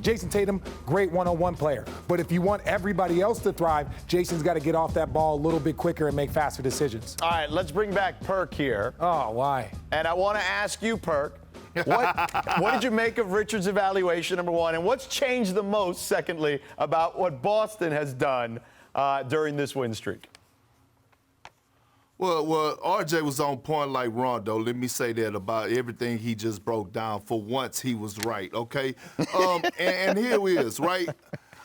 Jason Tatum, great one-on-one player. But if you want everybody else to thrive, Jason's got to get off that ball a little bit quicker and make faster decisions. All right, let's bring back Perk here. Oh, why? And I want to ask you, Perk, what did you make of Richard's evaluation, number one, and what's changed the most, secondly, about what Boston has done during this win streak? Well, RJ was on point like Rondo. Let me say that about everything he just broke down. For once, he was right, okay? And here he is, right?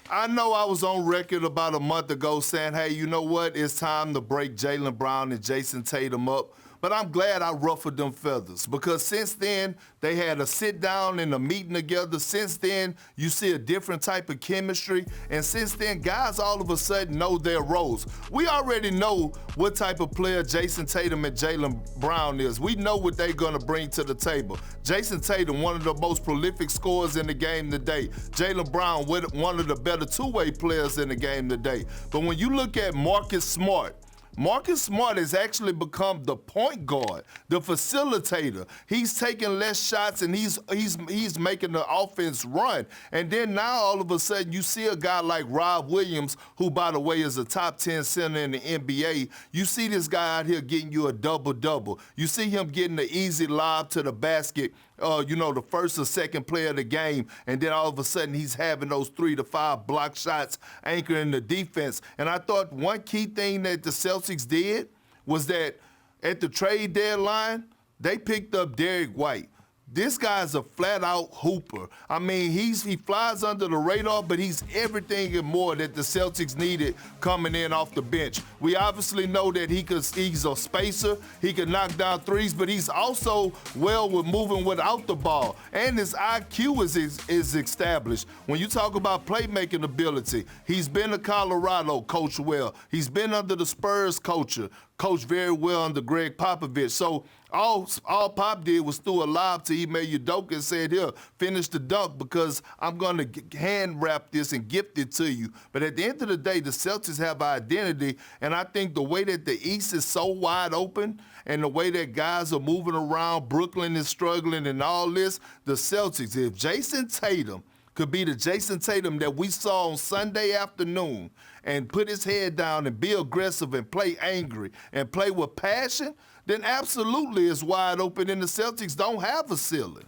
I know I was on record about a month ago saying, hey, you know what? It's time to break Jaylen Brown and Jason Tatum up. But I'm glad I ruffled them feathers because since then, they had a sit down and a meeting together. Since then, you see a different type of chemistry. And since then, guys all of a sudden know their roles. We already know what type of player Jason Tatum and Jaylen Brown is. We know what they're going to bring to the table. Jason Tatum, one of the most prolific scorers in the game today. Jaylen Brown, one of the better two-way players in the game today. But when you look at Marcus Smart has actually become the point guard, the facilitator. He's taking less shots and he's making the offense run. And then now all of a sudden you see a guy like Rob Williams, who by the way is a top 10 center in the NBA. You see this guy out here getting you a double-double. You see him getting the easy lob to the basket, the first or second play of the game, and then all of a sudden he's having those 3 to 5 block shots anchoring the defense. And I thought one key thing that the Celtics did was that at the trade deadline, they picked up Derek White. This guy's a flat-out hooper. I mean, he flies under the radar, but he's everything and more that the Celtics needed coming in off the bench. We obviously know that he's a spacer. He can knock down threes, but he's also well with moving without the ball. And his IQ is established. When you talk about playmaking ability, he's been to Colorado, coached well. He's been under the Spurs coached very well under Greg Popovich. So all Pop did was threw a lob to Ime Udoka and said, here, finish the dunk because I'm going to hand wrap this and gift it to you. But at the end of the day, the Celtics have identity, and I think the way that the East is so wide open and the way that guys are moving around, Brooklyn is struggling and all this, the Celtics, if Jason Tatum could be the Jason Tatum that we saw on Sunday afternoon and put his head down and be aggressive and play angry and play with passion, then absolutely it's wide open and the Celtics don't have a ceiling.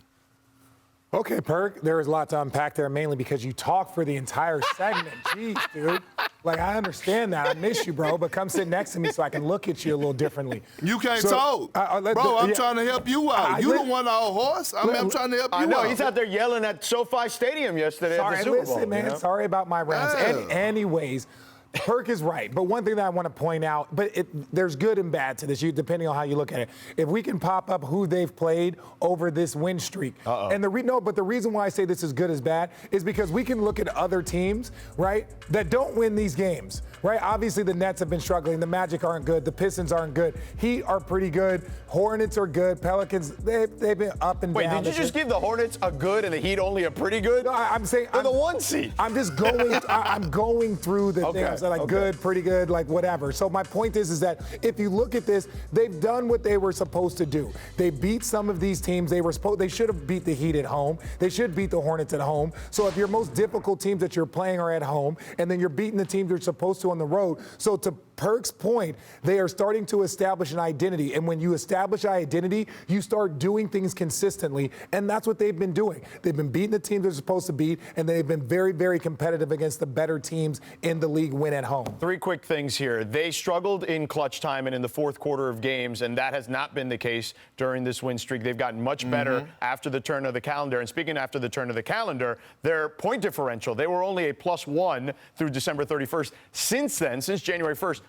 Okay, Perk, there is a lot to unpack there, mainly because you talk for the entire segment. Jeez, dude. Like, I understand that. I miss you, bro, but come sit next to me so I can look at you a little differently. You can't talk. Bro, I'm trying to help you out. You don't want our horse. I'm trying to help you out. I know, he's out there yelling at SoFi Stadium yesterday at the Super Bowl. Listen, man, sorry about my rants. Anyways, Perk is right, but one thing that I want to point out, but there's good and bad to this, depending on how you look at it. If we can pop up who they've played over this win streak, and the reason why I say this is good as bad is because we can look at other teams, right, that don't win these games, right? Obviously, the Nets have been struggling. The Magic aren't good. The Pistons aren't good. Heat are pretty good. Hornets are good. Pelicans, they've been up and down. Wait, did you just give the Hornets a good and the Heat only a pretty good? No, I'm saying they're the 1 seed. I'm just going. I'm going through the things. Like good, pretty good, like whatever. So my point is that if you look at this, they've done what they were supposed to do. They beat some of these teams. They should have beat the Heat at home. They should beat the Hornets at home. So if your most difficult teams that you're playing are at home, and then you're beating the teams you're supposed to on the road. So to Perk's point, they are starting to establish an identity. And when you establish identity, you start doing things consistently. And that's what they've been doing. They've been beating the teams they're supposed to beat, and they've been very, very competitive against the better teams in the league win at home. 3 quick things here. They struggled in clutch time and in the fourth quarter of games, and that has not been the case during this win streak. They've gotten much better after the turn of the calendar. And speaking after the turn of the calendar, their point differential, they were only a +1 through December 31st. Since then, since January 1st,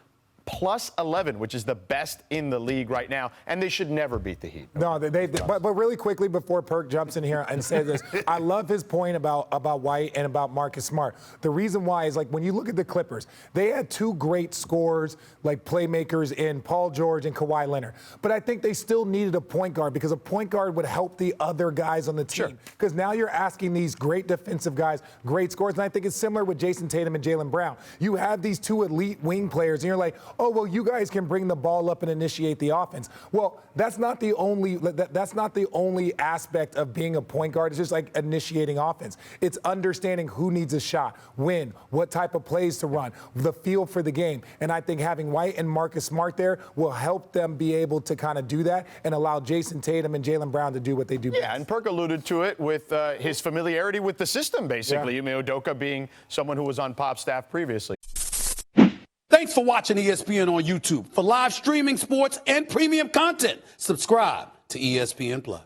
+11, which is the best in the league right now, and they should never beat the Heat. No, but really quickly before Perk jumps in here and says this, I love his point about White and about Marcus Smart. The reason why is, like, when you look at the Clippers, they had 2 great scorers, like playmakers in Paul George and Kawhi Leonard. But I think they still needed a point guard because a point guard would help the other guys on the team. Because now you're asking these great defensive guys, great scorers, and I think it's similar with Jason Tatum and Jaylen Brown. You have these 2 elite wing players, and you're like, oh, well, you guys can bring the ball up and initiate the offense. Well, that's not the only aspect of being a point guard. It's just like initiating offense. It's understanding who needs a shot, when, what type of plays to run, the feel for the game. And I think having White and Marcus Smart there will help them be able to kind of do that and allow Jason Tatum and Jaylen Brown to do what they do best. Yeah, and Perk alluded to it with his familiarity with the system, basically. Ime Udoka being someone who was on Pop's staff previously. Thanks for watching ESPN on YouTube. For live streaming, sports, and premium content, subscribe to ESPN+.